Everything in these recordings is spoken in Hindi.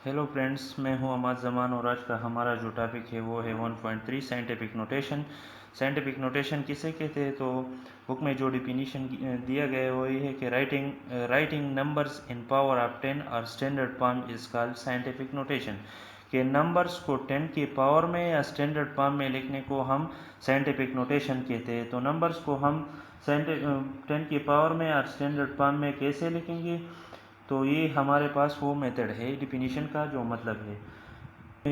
हेलो फ्रेंड्स, मैं हूं अमाद जमान और आज का हमारा जो टॉपिक है वो है 1.3 साइंटिफिक नोटेशन। साइंटिफिक नोटेशन किसे कहते हैं? तो बुक में जो डिफिनीशन दिया गया है वो ये है कि writing numbers in power of 10 और standard form is called scientific notation. कि नंबर्स को 10 की पावर में या स्टैंडर्ड फॉर्म में लिखने को हम साइंटिफिक नोटेशन कहते हैं। तो नंबर्स को हम 10 की पावर में और स्टैंडर्ड फॉर्म में कैसे लिखेंगे? तो ये हमारे पास वो मेथड है डिफिनीशन का, जो मतलब है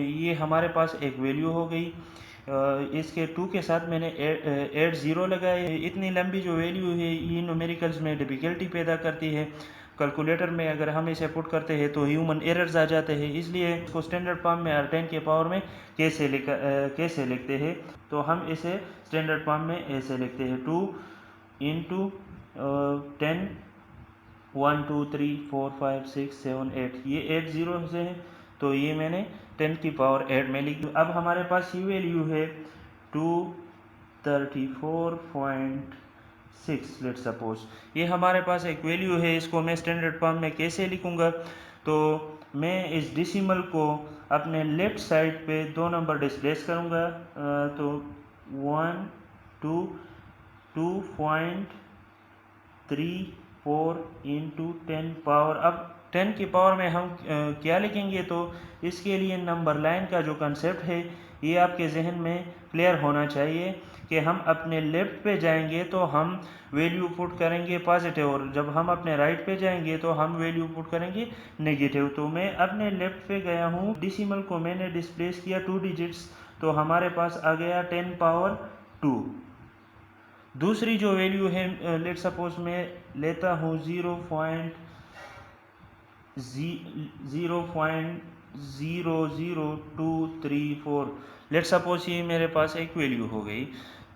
ये हमारे पास एक वैल्यू हो गई। इसके 2 के साथ मैंने एड ज़ीरो लगाए। इतनी लंबी जो वैल्यू है ये न्यूमेरिकल्स में डिफ़िकल्टी पैदा करती है। कैलकुलेटर में अगर हम इसे पुट करते हैं तो ह्यूमन एरर्स आ जाते हैं, इसलिए इसको स्टैंडर्ड फॉर्म में और 10 के पावर में कैसे लिखते हैं? तो हम इसे स्टैंडर्ड फॉर्म में ऐसे लिखते हैं 2 इंटू 10 1 2 3 4 5 6 7 8, ये 8 जीरो से है तो ये मैंने 10 की पावर 8 में लिखी। अब हमारे पास ये वैल्यू है 234.6 लेट सपोज। ये हमारे पास एक वैल्यू है, इसको मैं स्टैंडर्ड फॉर्म में कैसे लिखूंगा? तो मैं इस डिसिमल को अपने लेफ्ट साइड पे 2 नंबर डिस्प्लेस करूंगा। तो 1 2 2.34 इंटू 10 पावर। अब 10 की पावर में हम क्या लिखेंगे? तो इसके लिए नंबर लाइन का जो कंसेप्ट है ये आपके जहन में क्लियर होना चाहिए कि हम अपने लेफ्ट पे जाएंगे तो हम वैल्यू पुट करेंगे पॉजिटिव, और जब हम अपने राइट पे जाएंगे तो हम वैल्यू पुट करेंगे नेगेटिव। तो मैं अपने लेफ्ट पे गया हूँ, डिसिमल को मैंने डिस्प्लेस किया 2 डिजिट्स, तो हमारे पास आ गया 10 पावर 2। दूसरी जो वैल्यू है, लेट सपोज मैं लेता हूँ 0.00234। लेट सपोज ये मेरे पास एक वैल्यू हो गई।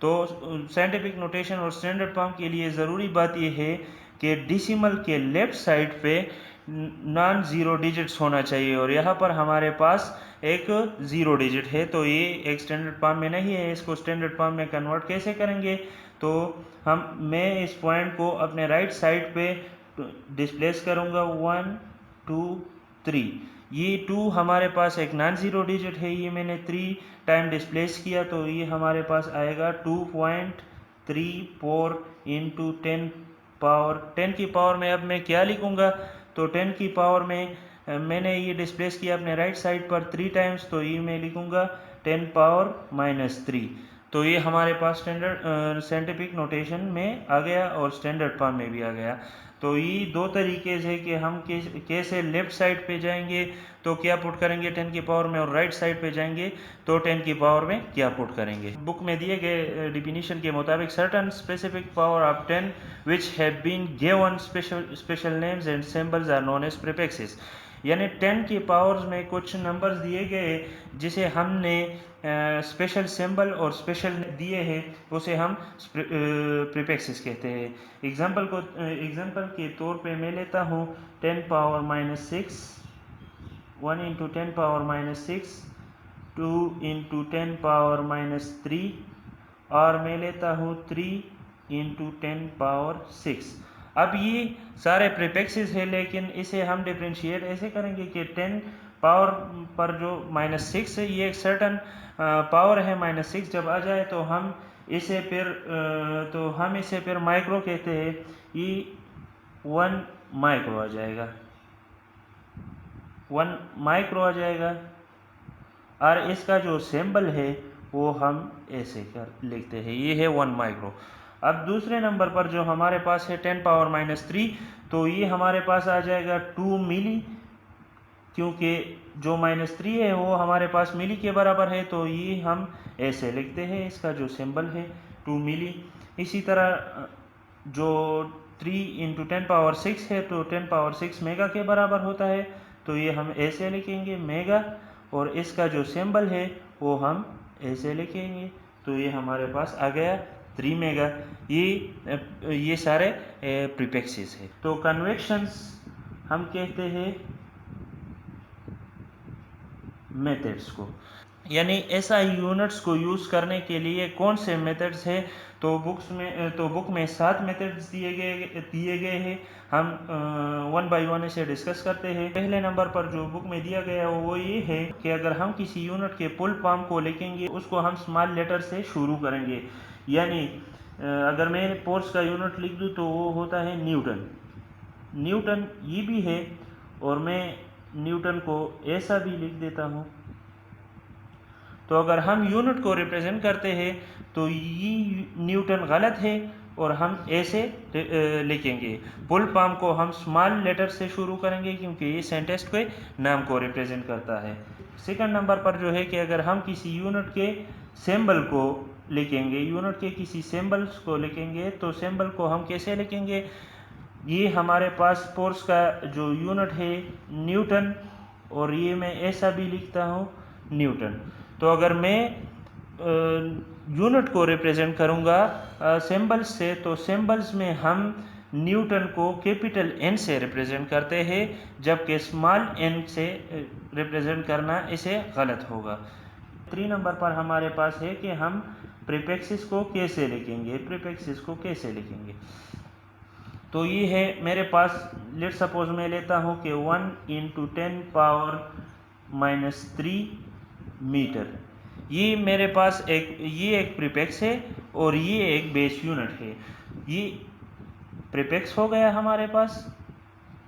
तो साइंटिफिक नोटेशन और स्टैंडर्ड फॉर्म के लिए ज़रूरी बात यह है कि डिसिमल के लेफ्ट साइड पे नॉन ज़ीरो डिजिट्स होना चाहिए, और यहाँ पर हमारे पास एक ज़ीरो डिजिट है, तो ये एक स्टैंडर्ड फॉर्म में नहीं है। इसको स्टैंडर्ड फॉर्म में कन्वर्ट कैसे करेंगे? तो मैं इस पॉइंट को अपने राइट साइड पे डिस्प्लेस करूँगा 1 2 3। ये 2 हमारे पास एक नॉन ज़ीरो डिजिट है, ये मैंने 3 टाइम डिस्प्लेस किया, तो ये हमारे पास आएगा 2.34 इंटू 10 पावर। 10 की पावर में अब मैं क्या लिखूँगा? तो 10 की पावर में मैंने ये डिस्प्लेस किया अपने राइट साइड पर 3 टाइम्स, तो ये मैं लिखूँगा 10 पावर -3। तो ये हमारे पास स्टैंडर्ड साइंटिफिक नोटेशन में आ गया और स्टैंडर्ड फॉर्म में भी आ गया। तो ये दो तरीके से कि हम कैसे लेफ्ट साइड पे जाएंगे तो क्या पुट करेंगे 10 की पावर में, और राइट साइड पे जाएंगे तो 10 की पावर में क्या पुट करेंगे। बुक में दिए गए डिफिनीशन के मुताबिक certain specific power of 10 which have been given special names and symbols are known as prefixes. यानी 10 की पावर्स में कुछ नंबर्स दिए गए जिसे हमने स्पेशल सिंबल और स्पेशल दिए हैं, उसे हम प्रीफिक्सेस कहते हैं। एग्जांपल के तौर पे मैं लेता हूँ 10 power -6, 1 into 10 power -6, 2 into 10 power -3, और मैं लेता हूँ 3 इंटू 10 पावर 6। अब ये सारे प्रीफिक्सेस है, लेकिन इसे हम डिफ्रेंशिएट ऐसे करेंगे कि 10 पावर पर जो -6 है ये एक सर्टन पावर है। -6 जब आ जाए तो हम इसे फिर माइक्रो कहते हैं। ये 1 माइक्रो आ जाएगा, 1 माइक्रो आ जाएगा, और इसका जो सिंबल है वो हम ऐसे कर लिखते हैं, ये है 1 माइक्रो। अब दूसरे नंबर पर जो हमारे पास है 10 पावर -3, तो ये हमारे पास आ जाएगा 2 मिली, क्योंकि जो -3 है वो हमारे पास मिली के बराबर है, तो ये हम ऐसे लिखते हैं, इसका जो सिंबल है 2 मिली। इसी तरह जो 3 इंटू 10 पावर 6 है, तो 10 पावर 6 मेगा के बराबर होता है, तो ये हम ऐसे लिखेंगे मेगा, और इसका जो सिंबल है वो हम ऐसे लिखेंगे, तो ये हमारे पास आ गया 3 मेगा। ये सारे प्रीफिक्सेस है। तो कन्वेक्शंस हम कहते हैं मेथड्स को। यानी एसआई यूनिट्स को यूज़ करने के लिए कौन से मेथड्स है, तो बुक में 7 मेथड्स दिए गए हैं। हम 1 बाय 1 इसे डिस्कस करते हैं। पहले नंबर पर जो बुक में दिया गया है वो ये है कि अगर हम किसी यूनिट के फुल फॉर्म को लिखेंगे उसको हम स्मॉल लेटर से शुरू करेंगे। यानी अगर मैं फोर्स का यूनिट लिख दूँ तो वो होता है न्यूटन। न्यूटन ये भी है, और मैं न्यूटन को ऐसा भी लिख देता हूँ। तो अगर हम यूनिट को रिप्रेजेंट करते हैं तो ये न्यूटन गलत है और हम ऐसे लिखेंगे। फुल फॉर्म को हम स्मॉल लेटर से शुरू करेंगे क्योंकि ये सेंटेंस के नाम को रिप्रेजेंट करता है। सेकंड नंबर पर जो है कि अगर हम किसी यूनिट के सिंबल को लिखेंगे, यूनिट के किसी सिंबल्स को लिखेंगे, तो सिंबल को हम कैसे लिखेंगे। ये हमारे पास फोर्स का जो यूनिट है न्यूटन, और ये मैं ऐसा भी लिखता हूँ न्यूटन। तो अगर मैं यूनिट को रिप्रेजेंट करूँगा सिंबल्स से, तो सिंबल्स में हम न्यूटन को कैपिटल एन से रिप्रेजेंट करते हैं, जबकि स्मॉल एन से रिप्रेजेंट करना इसे गलत होगा। 3 नंबर पर हमारे पास है कि हम प्रीफिक्सेस को कैसे लिखेंगे। तो ये है मेरे पास, लेट सपोज मैं लेता हूँ कि 1 × 10⁻³ मीटर। ये मेरे पास एक प्रीफिक्स है और ये एक बेस यूनिट है। ये प्रीफिक्स हो गया हमारे पास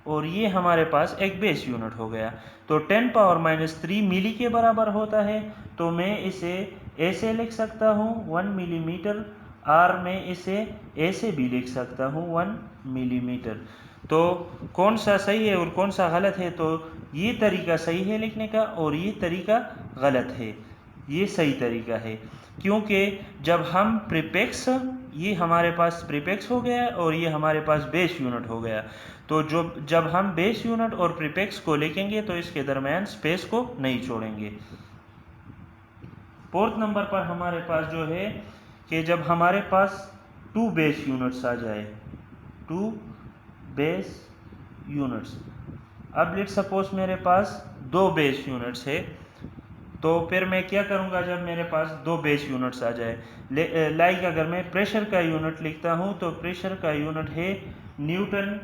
और ये हमारे पास एक बेस यूनिट हो गया। तो 10⁻³ मिली के बराबर होता है। तो मैं इसे ऐसे लिख सकता हूँ 1 मिलीमीटर, और मैं इसे ऐसे भी लिख सकता हूँ 1 मिलीमीटर। तो कौन सा सही है और कौन सा गलत है, तो ये तरीका सही है लिखने का और ये तरीका गलत है। ये सही तरीका है क्योंकि जब हम प्रीफिक्स, ये हमारे पास प्रीफिक्स हो गया और ये हमारे पास बेस यूनिट हो गया। तो जब हम बेस यूनिट और प्रीफिक्स को लिखेंगे तो इसके दरमियान स्पेस को नहीं छोड़ेंगे। फोर्थ नंबर पर हमारे पास जो है कि जब हमारे पास 2 बेस यूनिट्स आ जाए, 2 बेस यूनिट्स। अब लेट सपोज मेरे पास 2 बेस यूनिट्स है, तो फिर मैं क्या करूँगा जब मेरे पास 2 बेस यूनिट्स आ जाए। लाइक अगर मैं प्रेशर का यूनिट लिखता हूँ तो प्रेशर का यूनिट है न्यूटन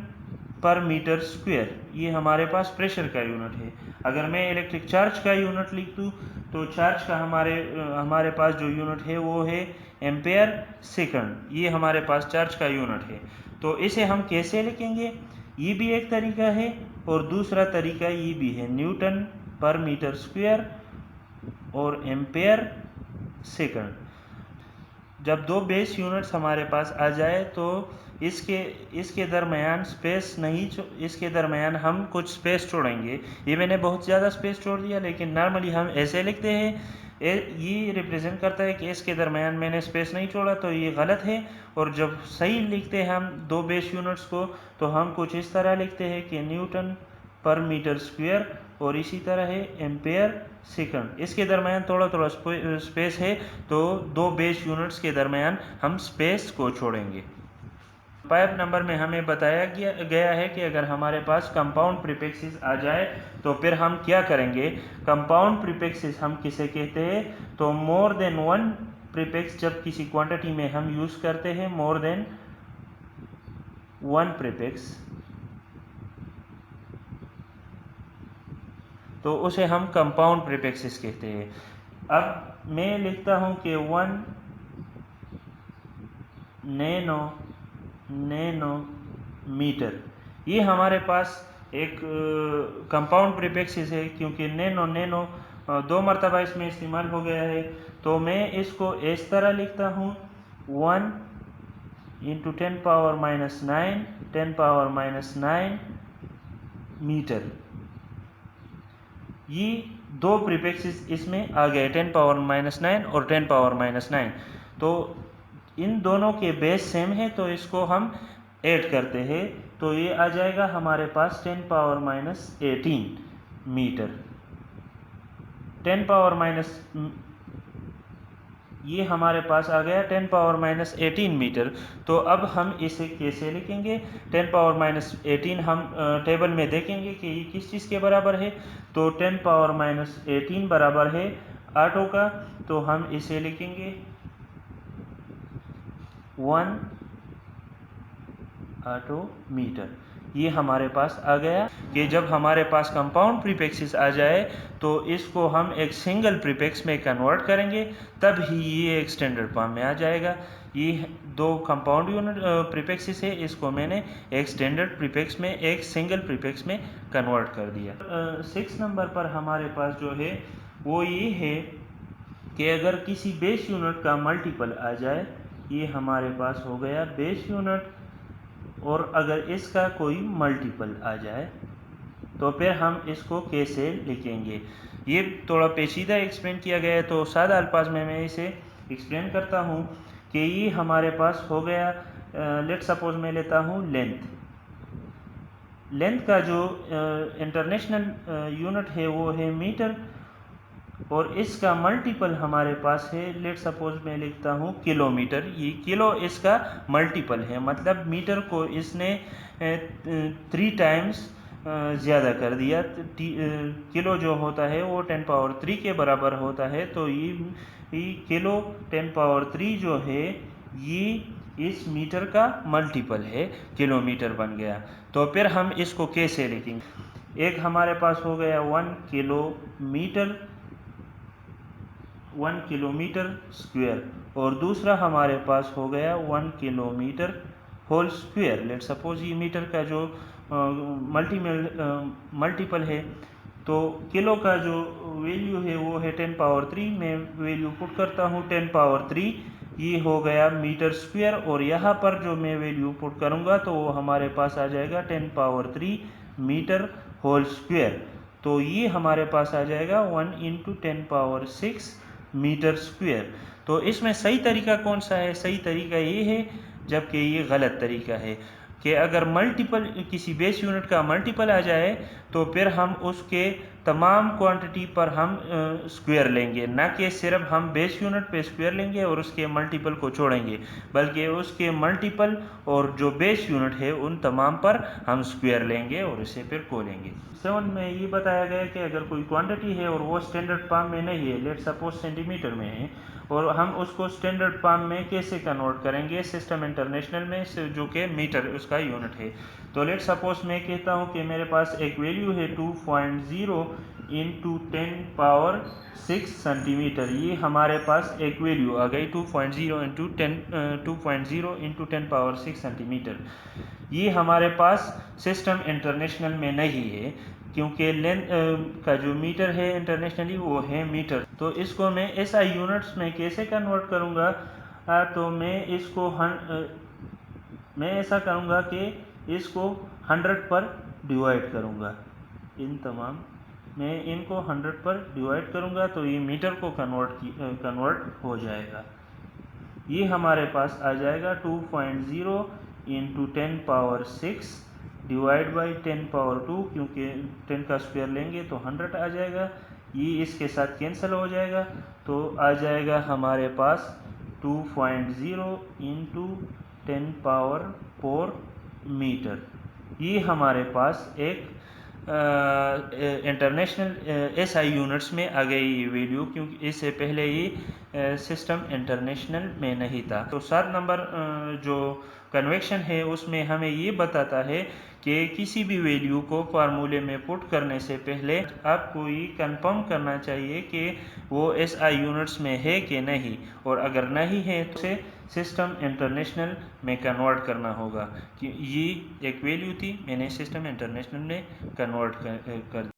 पर मीटर स्क्वायर। ये हमारे पास प्रेशर का यूनिट है। अगर मैं इलेक्ट्रिक चार्ज का यूनिट लिख दूँ तो चार्ज का हमारे पास जो यूनिट है वो है एम्पेयर सेकंड। ये हमारे पास चार्ज का यूनिट है। तो इसे हम कैसे लिखेंगे, ये भी एक तरीका है और दूसरा तरीका ये भी है, न्यूटन पर मीटर स्क्वायर और एम्पेयर सेकंड। जब 2 बेस यूनिट्स हमारे पास आ जाए तो इसके दरमियान इसके दरमियान हम कुछ स्पेस छोड़ेंगे। ये मैंने बहुत ज़्यादा स्पेस छोड़ दिया, लेकिन नॉर्मली हम ऐसे लिखते हैं। ये रिप्रेजेंट करता है कि इसके दरमियान मैंने स्पेस नहीं छोड़ा, तो ये गलत है। और जब सही लिखते हैं हम 2 बेस यूनिट्स को, तो हम कुछ इस तरह लिखते हैं कि न्यूटन पर मीटर स्क्वायर और इसी तरह है एम्पेयर सेकंड। इसके दरमियान थोड़ा थोड़ा स्पेस है, तो 2 बेस यूनिट्स के दरमियान हम स्पेस को छोड़ेंगे। 5 नंबर में हमें बताया गया है कि अगर हमारे पास कंपाउंड प्रीफिक्सेस आ जाए तो फिर हम क्या करेंगे। कंपाउंड प्रीफिक्सेस हम किसे कहते हैं, तो मोर देन 1 प्रीफिक्स जब किसी क्वांटिटी में हम यूज़ करते हैं, मोर देन 1 प्रीफिक्स, तो उसे हम कंपाउंड प्रीफिक्सेस कहते हैं। अब मैं लिखता हूं कि 1 नैनोमीटर। ये हमारे पास एक कंपाउंड प्रीफिक्सेस है क्योंकि नैनो 2 मरतबा इसमें इस्तेमाल हो गया है। तो मैं इसको इस तरह लिखता हूँ 1 × 10⁻⁹ मीटर। ये 2 प्रीफिक्सेस इसमें आ गए, 10⁻⁹ और 10⁻⁹। तो इन दोनों के बेस सेम है, तो इसको हम ऐड करते हैं, तो ये आ जाएगा हमारे पास 10⁻⁸ मीटर। 10⁻⁻, ये हमारे पास आ गया 10⁻⁸ मीटर। तो अब हम इसे कैसे लिखेंगे। 10⁻⁸ हम टेबल में देखेंगे कि ये किस चीज़ के बराबर है। तो 10⁻⁸ बराबर है ऑटो का, तो हम इसे लिखेंगे 1 ऑटो मीटर। ये हमारे पास आ गया कि जब हमारे पास कंपाउंड प्रीफिक्सेस आ जाए तो इसको हम एक सिंगल प्रीफिक्स में कन्वर्ट करेंगे, तब ही ये एक स्टैंडर्ड फॉर्म में आ जाएगा। ये दो कंपाउंड यूनिट प्रीफिक्सेस है, इसको मैंने एक स्टैंडर्ड प्रीफिक्स में, एक सिंगल प्रीफिक्स में कन्वर्ट कर दिया। 6 नंबर पर हमारे पास जो है वो ये है कि अगर किसी बेस यूनिट का मल्टीपल आ जाए, ये हमारे पास हो गया बेस यूनिट, और अगर इसका कोई मल्टीपल आ जाए तो फिर हम इसको कैसे लिखेंगे। ये थोड़ा पेचीदा एक्सप्लेन किया गया है, तो सादा अल्फाज में मैं इसे एक्सप्लेन करता हूँ कि ये हमारे पास हो गया, लेट सपोज मैं लेता हूँ लेंथ। लेंथ का जो इंटरनेशनल यूनिट है वो है मीटर, और इसका मल्टीपल हमारे पास है, लेट सपोज मैं लिखता हूँ किलोमीटर। ये किलो इसका मल्टीपल है, मतलब मीटर को इसने 3 टाइम्स ज़्यादा कर दिया। किलो जो होता है वो 10 पावर 3 के बराबर होता है, तो ये किलो 10 पावर 3 जो है ये इस मीटर का मल्टीपल है, किलोमीटर बन गया। तो फिर हम इसको कैसे लिखेंगे। एक हमारे पास हो गया 1 किलोमीटर स्क्वायर, और दूसरा हमारे पास हो गया 1 kilometre whole square. Let suppose ये मीटर का जो मल्टीपल है, तो किलो का जो वैल्यू है वो है 10 पावर 3। मैं वैल्यू पुट करता हूँ 10 पावर 3, ये हो गया मीटर स्क्वायर, और यहाँ पर जो मैं वैल्यू पुट करूँगा तो वो हमारे पास आ जाएगा 10 पावर 3 मीटर होल स्क्वायर। तो ये हमारे पास आ जाएगा 1 इंटू 10 पावर 6 मीटर स्क्वायर। तो इसमें सही तरीका कौन सा है? सही तरीका ये है, जबकि ये गलत तरीका है कि अगर मल्टीपल किसी बेस यूनिट का मल्टीपल आ जाए तो फिर हम उसके तमाम क्वांटिटी पर हम स्क्वायर लेंगे, ना कि सिर्फ हम बेस यूनिट पे स्क्वायर लेंगे और उसके मल्टीपल को छोड़ेंगे, बल्कि उसके मल्टीपल और जो बेस यूनिट है उन तमाम पर हम स्क्वायर लेंगे और इसे फिर खोलेंगे। 7 में ये बताया गया कि अगर कोई क्वांटिटी है और वो स्टैंडर्ड फॉर्म में नहीं है, लेट सपोज सेंटीमीटर में है, और हम उसको स्टैंडर्ड फॉर्म में कैसे कन्वर्ट करेंगे सिस्टम इंटरनेशनल में, जो कि मीटर उसका यूनिट है। तो लेट सपोज मैं कहता हूँ कि मेरे पास एक वैल्यू है 2.0 इंटू 10 पावर 6 सेंटीमीटर। ये हमारे पास एक वैल्यू आ गई 2.0 इंटू 10 पावर 6 सेंटीमीटर। ये हमारे पास सिस्टम इंटरनेशनल में नहीं है, क्योंकि लेंथ का जो मीटर है इंटरनेशनली वो है मीटर। तो इसको मैं ऐसा यूनिट्स में कैसे कन्वर्ट करूँगा, तो मैं ऐसा करूँगा कि इसको 100 पर डिवाइड करूँगा। मैं इनको 100 पर डिवाइड करूँगा तो ये मीटर को कन्वर्ट हो जाएगा। ये हमारे पास आ जाएगा 2.0 into 10 power 6 divide by 10 power 2, क्योंकि 10 का स्क्वायर लेंगे तो 100 आ जाएगा। ये इसके साथ कैंसिल हो जाएगा, तो आ जाएगा हमारे पास 2.0 इंटू 10 पावर 4 मीटर। ये हमारे पास एक इंटरनेशनल एसआई यूनिट्स में आ गई ये वैल्यू, क्योंकि इससे पहले ये सिस्टम इंटरनेशनल में नहीं था। तो 7 नंबर जो कन्वेक्शन है उसमें हमें ये बताता है कि किसी भी वैल्यू को फार्मूले में पुट करने से पहले आपको ये कंफर्म करना चाहिए कि वो एसआई यूनिट्स में है कि नहीं, और अगर नहीं है तो उसे सिस्टम इंटरनेशनल में कन्वर्ट करना होगा। कि ये एक वैल्यू थी, मैंने सिस्टम इंटरनेशनल में कन्वर्ट कर